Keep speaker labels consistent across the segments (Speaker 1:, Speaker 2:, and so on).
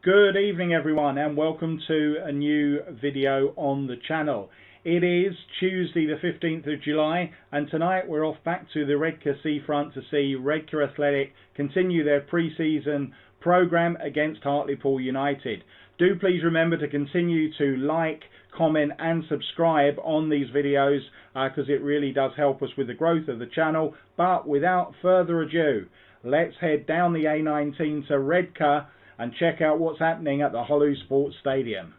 Speaker 1: Good evening everyone, and welcome to a new video on the channel. It is Tuesday the 15th of July, and tonight we're off back to the Redcar seafront to see Redcar Athletic continue their pre-season programme against Hartlepool United. Do please remember to continue to like, comment and subscribe on these videos because it really does help us with the growth of the channel. But without further ado, let's head down the A19 to Redcar and check out what's happening at the Hollou Sports Stadium.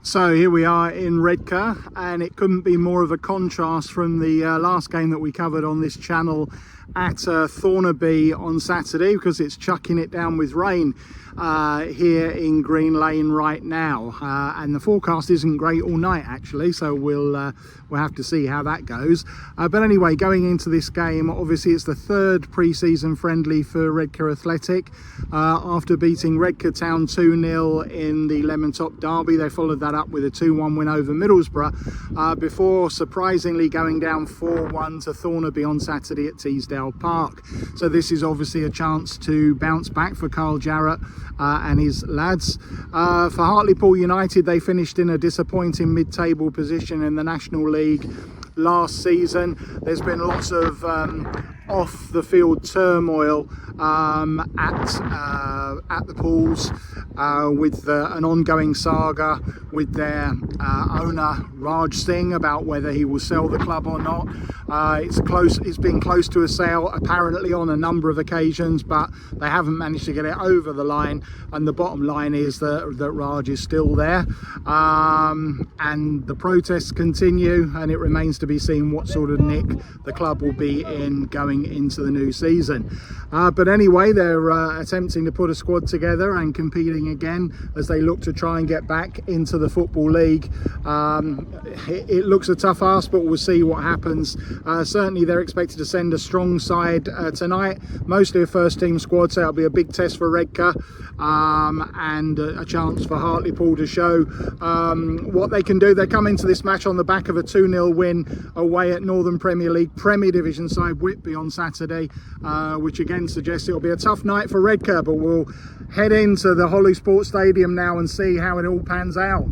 Speaker 2: So here we are in Redcar, and it couldn't be more of a contrast from the last game that we covered on this channel at Thornaby on Saturday, because it's chucking it down with rain here in Green Lane right now, and the forecast isn't great all night actually, so we'll have to see how that goes. But anyway, going into this game, obviously it's the third pre-season friendly for Redcar Athletic. After beating Redcar Town 2-0 in the Lemon Top Derby, they followed that up with a 2-1 win over Middlesbrough before surprisingly going down 4-1 to Thornaby on Saturday at Teesdale Park. So this is obviously a chance to bounce back for Carl Jarrett and his lads. For Hartlepool United, they finished in a disappointing mid-table position in the National League last season. There's been lots of off the field turmoil at the pools with an ongoing saga with their owner Raj Singh about whether he will sell the club or not. It's been close to a sale apparently on a number of occasions, but they haven't managed to get it over the line, and the bottom line is that Raj is still there, and the protests continue, and it remains to be seen what sort of nick the club will be in going going into the new season. But anyway, they're attempting to put a squad together and competing again as they look to try and get back into the Football League. It looks a tough ask, but we'll see what happens. Certainly they're expected to send a strong side tonight, mostly a first team squad, so it'll be a big test for Redcar, and a chance for Hartlepool to show what they can do. They come into this match on the back of a 2-0 win away at Northern Premier League Premier Division side Whitby on Saturday, which again suggests it'll be a tough night for Redcar, but we'll head into the Hollou Sports Stadium now and see how it all pans out.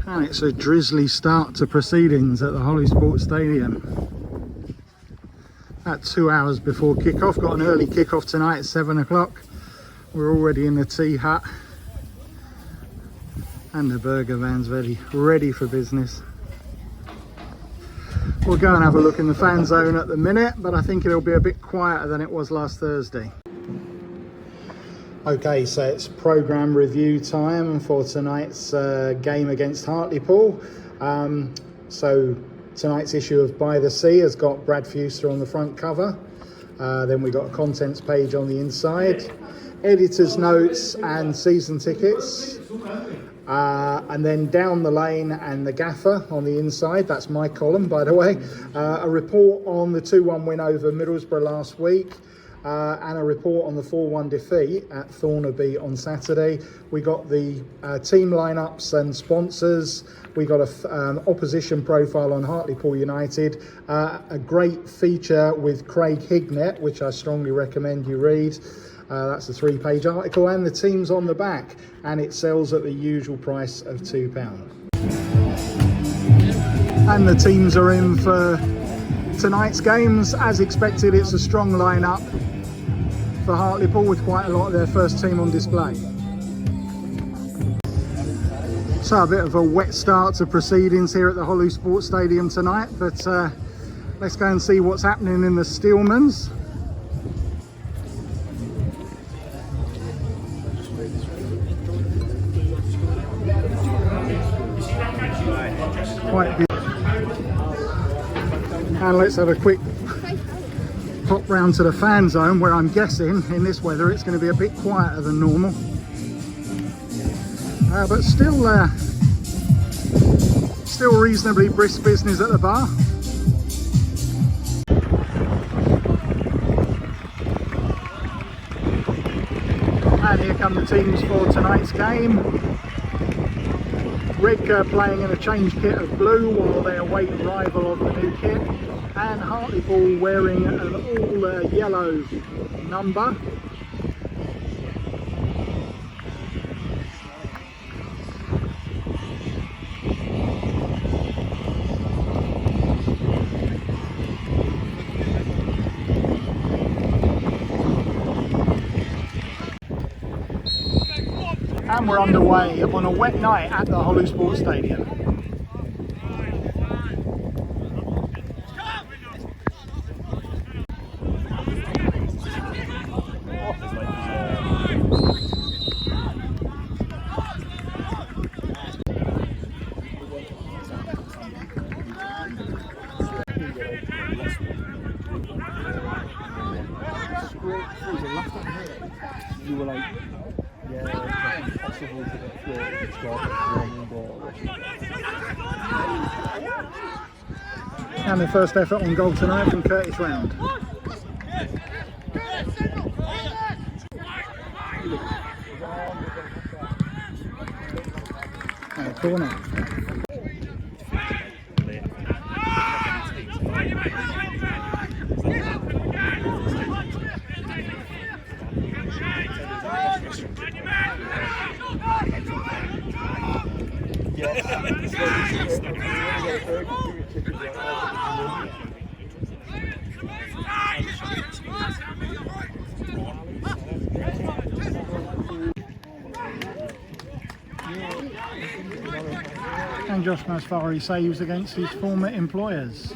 Speaker 2: And it's a drizzly start to proceedings at the Hollou Sports Stadium. At 2 hours before kick-off. Got an early kick-off tonight at 7 o'clock. We're already in the tea hut. And the burger van's ready for business. We'll go and have a look in the fan zone at the minute, but I think it'll be a bit quieter than it was last Thursday. Okay, so it's programme review time for tonight's game against Hartlepool. So tonight's issue of By the Sea has got Brad Fuster on the front cover. Then we've got a contents page on the inside, editor's notes and season tickets. And then down the lane and the gaffer on the inside, that's my column by the way, a report on the 2-1 win over Middlesbrough last week, and a report on the 4-1 defeat at Thornaby on Saturday. We got the team lineups and sponsors. We got an opposition profile on Hartlepool United, a great feature with Craig Hignett, which I strongly recommend you read. That's a 3-page article, and the team's on the back, and it sells at the usual price of £2. And the teams are in for tonight's games. As expected, it's a strong lineup for Hartlepool with quite a lot of their first team on display. So a bit of a wet start to proceedings here at the Hollou Sports Stadium tonight, but let's go and see what's happening in the Steelmans. Quite good. And let's have a quick pop round to the fan zone, where I'm guessing in this weather it's going to be a bit quieter than normal, but still reasonably brisk business at the bar. And here come the teams for tonight's game. Redcar playing in a change kit of blue while they await arrival of the new kit, and Hartlepool wearing an all yellow number. And we're underway on a wet night at the Hollou Sports Stadium.
Speaker 3: You were like, yeah, it's possible to get through it. It's got one ball.
Speaker 2: And the first effort on goal tonight from Curtis Round. And a corner. And Josh Masfari saves against his former employers.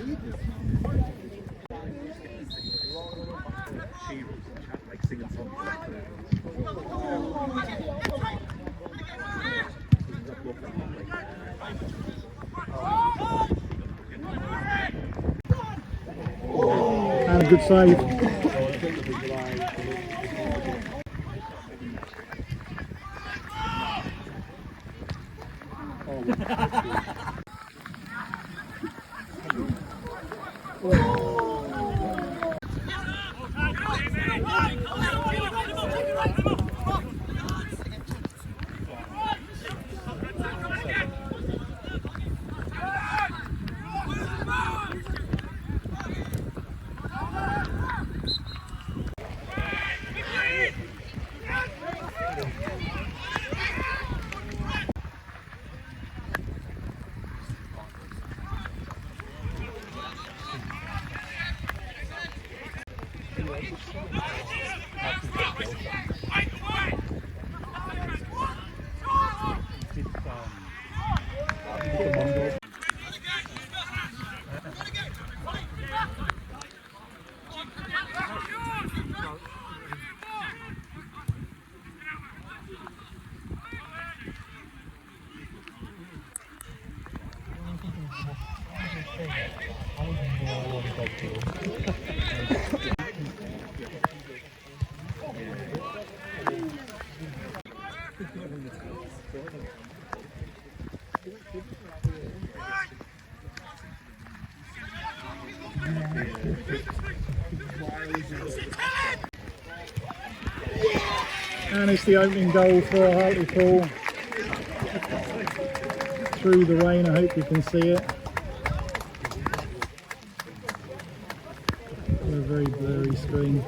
Speaker 2: good save. And it's the opening goal for Hartlepool. Through the rain, I hope you can see it. A very blurry screen.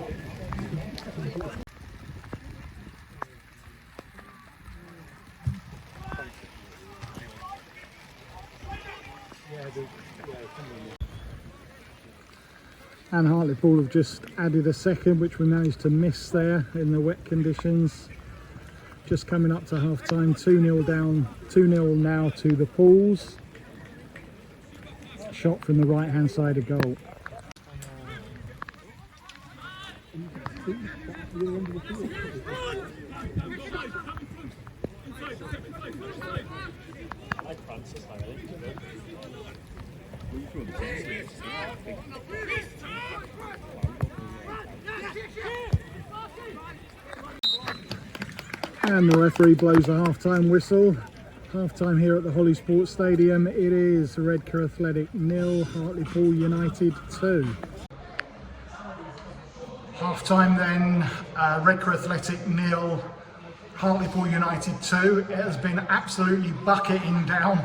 Speaker 2: And Hartlepool have just added a second, which we managed to miss there in the wet conditions. Just coming up to half time, 2-0 down, 2-0 now to the Pools. Shot from the right hand side of goal. And the referee blows a half-time whistle. Half-time here at the Hollou Sports Stadium. It is Redcar Athletic 0, Hartlepool United 2. Half-time then, Redcar Athletic 0, Hartlepool United 2. It has been absolutely bucketing down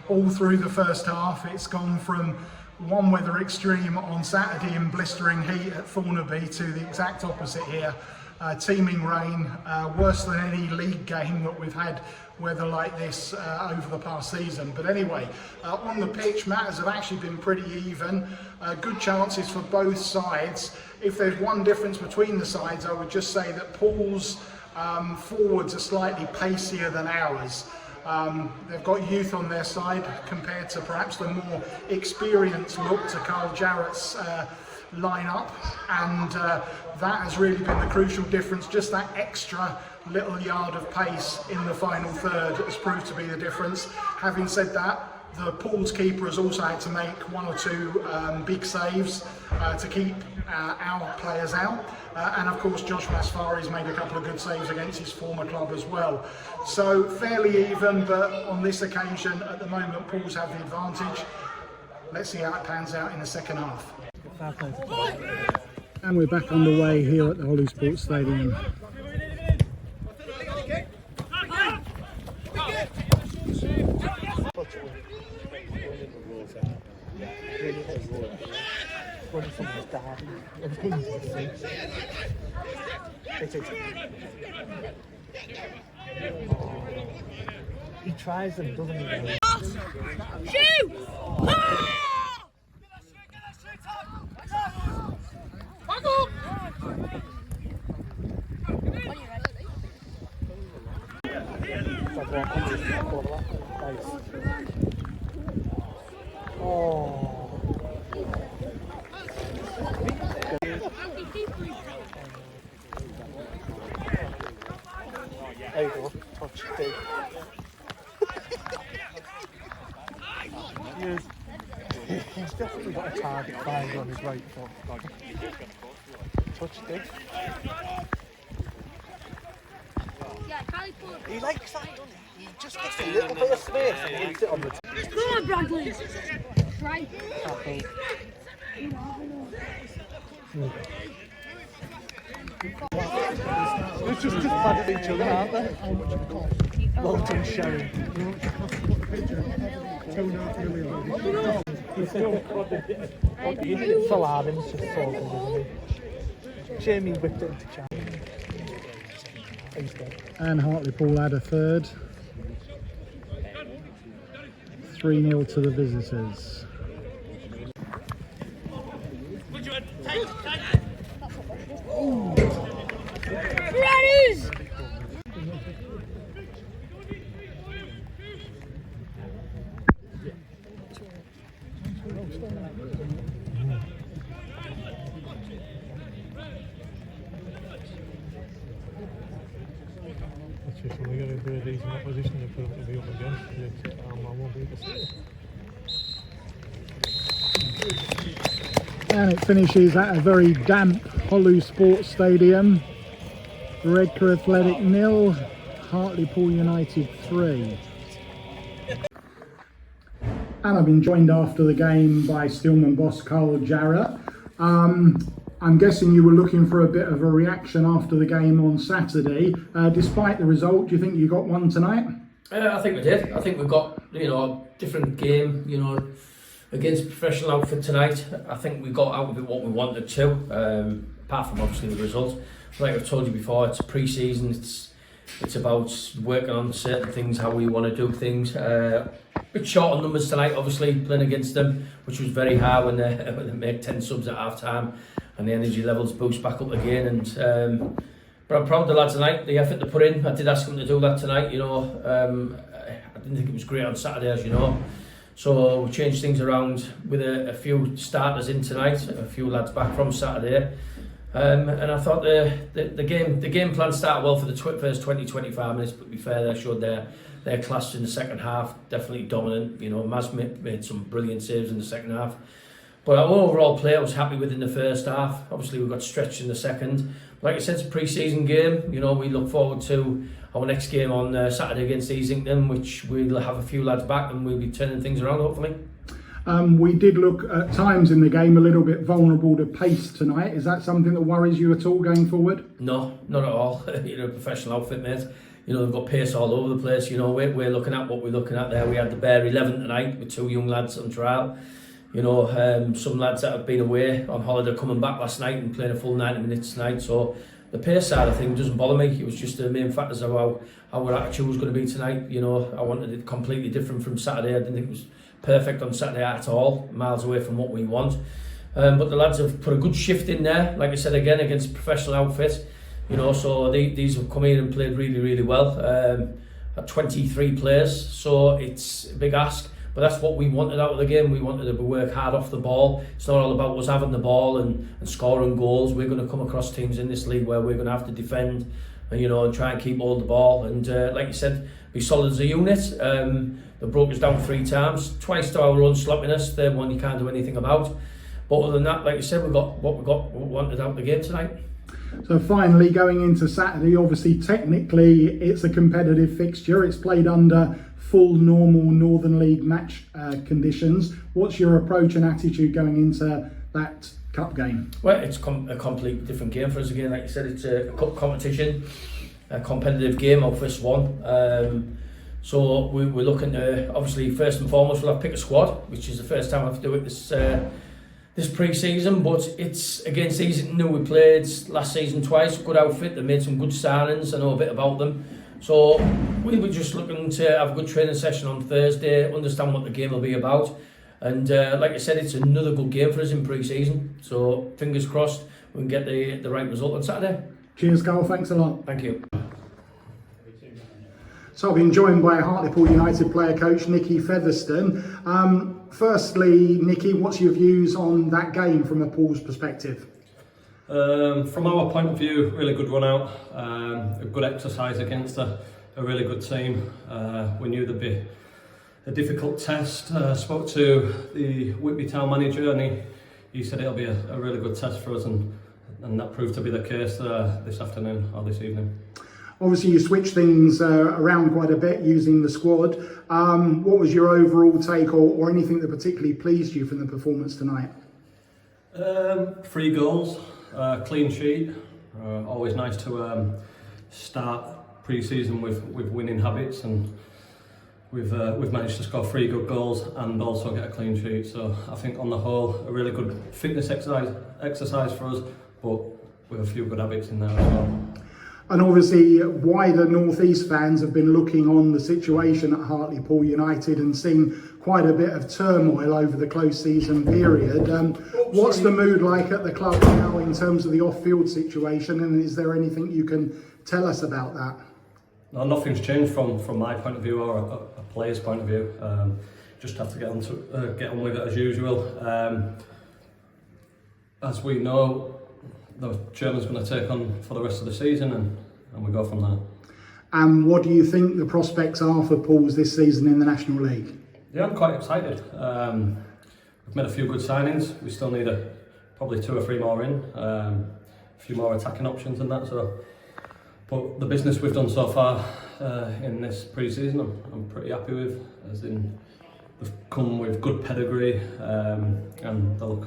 Speaker 2: all through the first half. It's gone from one weather extreme on Saturday in blistering heat at Thornaby to the exact opposite here. Teeming rain, worse than any league game that we've had weather like this over the past season. But anyway, on the pitch, matters have actually been pretty even. Good chances for both sides. If there's one difference between the sides, I would just say that Paul's forwards are slightly pacier than ours. They've got youth on their side compared to perhaps the more experienced look to Carl Jarrett's line-up, and that has really been the crucial difference. Just that extra little yard of pace in the final third has proved to be the difference. Having said that, the Pools keeper has also had to make one or two big saves to keep our players out. And of course, Josh Masfari's made a couple of good saves against his former club as well. So fairly even, but on this occasion, at the moment, Pools have the advantage. Let's see how it pans out in the second half. And we're back on the way here at the Hollou Sports Stadium.
Speaker 3: He tries them, doesn't he?
Speaker 4: Shoot!
Speaker 3: There you go, touch big. He's definitely got a target find on his right foot. touch, Dick.
Speaker 4: Yeah, Hartlepool.
Speaker 3: He likes that, doesn't he? He just gets a little bit of space and he hits it on the
Speaker 4: Come on, Bradley. Right.
Speaker 3: They're just bad at each other, aren't they? Well done, Sharon. Saladin's just so good, isn't he? Jamie whipped it into Charlie.
Speaker 2: And Hartlepool had a third. 3-0 to the visitors.
Speaker 4: Brothers!
Speaker 3: That's just when we get into a decent opposition, they put them to be up against. I won't be able to see it.
Speaker 2: And it finishes at a very damp Hollou Sports Stadium. Redcar Athletic 0, Hartlepool United 3. And I've been joined after the game by Stillman boss Carl Jarrett. I'm guessing you were looking for a bit of a reaction after the game on Saturday. Despite the result, do you think you got one tonight?
Speaker 5: I think we did. I think we got, a different game, against a professional outfit tonight. I think we got out of it what we wanted to, apart from obviously the result. Like I've told you before, it's pre-season, it's about working on certain things, how we want to do things. A bit short on numbers tonight, obviously, playing against them, which was very hard when they make 10 subs at half-time and the energy levels boost back up again. And but I'm proud of the lads tonight, the effort they put in. I did ask them to do that tonight, I didn't think it was great on Saturday, as you know. So we changed things around with a few starters in tonight, a few lads back from Saturday. And I thought the game plan started well for the first 20-25 minutes, but to be fair, they showed their class in the second half, definitely dominant. Maz made some brilliant saves in the second half. But our overall play I was happy with in the first half. Obviously we got stretched in the second. Like I said, it's a pre-season game. We look forward to our next game on Saturday against Easington, which we'll have a few lads back and we'll be turning things around hopefully.
Speaker 2: We did look at times in the game a little bit vulnerable to pace tonight. Is that something that worries you at all going forward?
Speaker 5: No, not at all. A professional outfit, mate. They've got pace all over the place. We're looking at what we're looking at there. We had the bare 11 tonight with 2 young lads on trial. Some lads that have been away on holiday coming back last night and playing a full 90 minutes tonight. So the pace side of things doesn't bother me. It was just the main factors of how our attitude was going to be tonight. I wanted it completely different from Saturday. I didn't think it was perfect on Saturday at all, miles away from what we want. But the lads have put a good shift in there, like I said again, against a professional outfit. So these have come in and played really, really well. At 23 players, so it's a big ask. But that's what we wanted out of the game. We wanted to work hard off the ball. It's not all about us having the ball and scoring goals. We're going to come across teams in this league where we're going to have to defend, and try and keep hold of the ball. And like you said, be solid as a unit. They broke us down 3 times, twice to our own sloppiness. Third one you can't do anything about. But other than that, like you said, we got what we wanted out of the game tonight.
Speaker 2: So finally, going into Saturday, obviously technically it's a competitive fixture. It's played under full normal Northern League match conditions. What's your approach and attitude going into that cup game?
Speaker 5: Well, it's a completely different game for us again. Like you said, it's a cup competition, a competitive game, our first one. So we're looking to, obviously, first and foremost, we'll have to pick a squad, which is the first time I have to do it this pre-season. But it's against Easington, who we played last season twice. Good outfit, they made some good signings. I know a bit about them. So we were just looking to have a good training session on Thursday, understand what the game will be about. And like I said, it's another good game for us in pre-season. So fingers crossed we can get the right result on Saturday.
Speaker 2: Cheers, Carl. Thanks a lot.
Speaker 5: Thank you.
Speaker 2: So I've been joined by Hartlepool United player coach Nicky Featherstone. Firstly, Nicky, what's your views on that game from a Paul's perspective?
Speaker 6: From our point of view, really good run out, a good exercise against a really good team. We knew there'd be a difficult test. Spoke to the Whitby town manager and he said it'll be a really good test for us, and that proved to be the case this afternoon or this evening.
Speaker 2: Obviously you switched things around quite a bit using the squad. What was your overall take or anything that particularly pleased you from the performance tonight?
Speaker 6: 3 goals, clean sheet. Always nice to start pre-season with winning habits, and we've managed to score 3 good goals and also get a clean sheet. So I think on the whole a really good fitness exercise for us, but with a few good habits in there as well.
Speaker 2: And obviously wider North East fans have been looking on the situation at Hartlepool United and seen quite a bit of turmoil over the close season period. What's the mood like at the club now in terms of the off-field situation, and is there anything you can tell us about that?
Speaker 6: No, nothing's changed from my point of view or a player's point of view. Just have to get on with it as usual. As we know, the chairman's going to take on for the rest of the season, and we go from there.
Speaker 2: And what do you think the prospects are for Pools this season in the National League?
Speaker 6: Yeah, I'm quite excited. We've made a few good signings. We still need probably 2 or 3 more in. A few more attacking options and that. So, but the business we've done so far in this pre-season, I'm pretty happy with. As in, they've come with good pedigree, and they look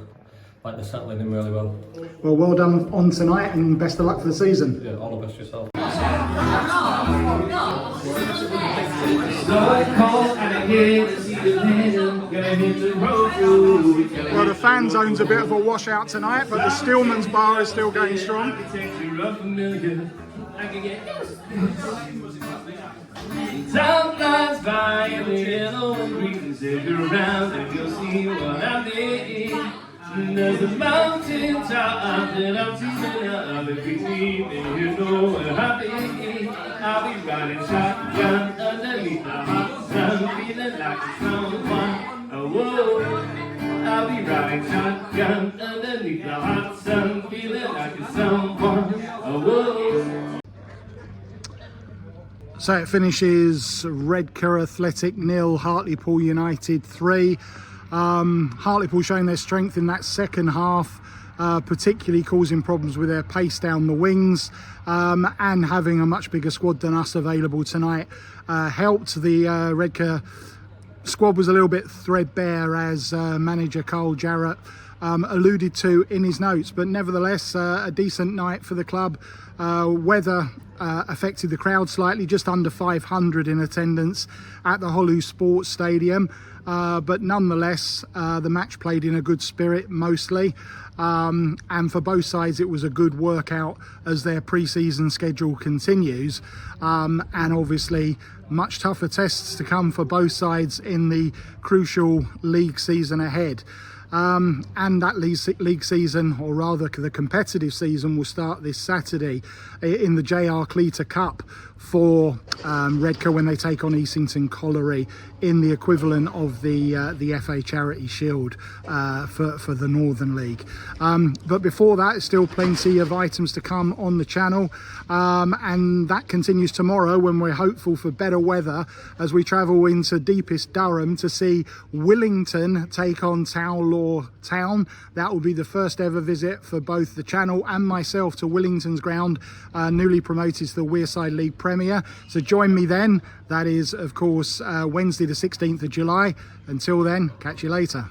Speaker 6: like they're settling in really well.
Speaker 2: Well done on tonight, and best of luck for the season.
Speaker 6: Yeah, all the best yourself.
Speaker 2: Well, the fan zone's a bit of a washout tonight, but the Stillman's bar is still going strong.
Speaker 7: Time flies by and the yellow breeze take around and you'll see what I mean. There's a mountain top that I'm teasing up between, and you know where I'll be riding shotgun underneath the hot sun, feeling like someone. Oh, whoa. I'll be riding shotgun underneath the hot sun, feeling like someone. Oh, whoa.
Speaker 2: So it finishes Redcar Athletic 0, Hartlepool United 3. Hartlepool showing their strength in that second half, particularly causing problems with their pace down the wings, and having a much bigger squad than us available tonight helped. The Redcar squad was a little bit threadbare, as manager Jarrett alluded to in his notes, but nevertheless a decent night for the club. Weather affected the crowd slightly, just under 500 in attendance at the Hollou Sports Stadium, but nonetheless the match played in a good spirit mostly, and for both sides it was a good workout as their pre-season schedule continues, and obviously much tougher tests to come for both sides in the crucial league season ahead. And that league season, or rather the competitive season, will start this Saturday in the JR Cleater Cup for Redcar when they take on Easington Colliery in the equivalent of the FA Charity Shield for the Northern League. But before that, still plenty of items to come on the channel, and that continues tomorrow when we're hopeful for better weather as we travel into deepest Durham to see Willington take on Townlaw Town. That will be the first ever visit for both the channel and myself to Willington's ground, newly promoted to the Wearside League Premier. So join me then. That is, of course, Wednesday the 16th of July. Until then, catch you later.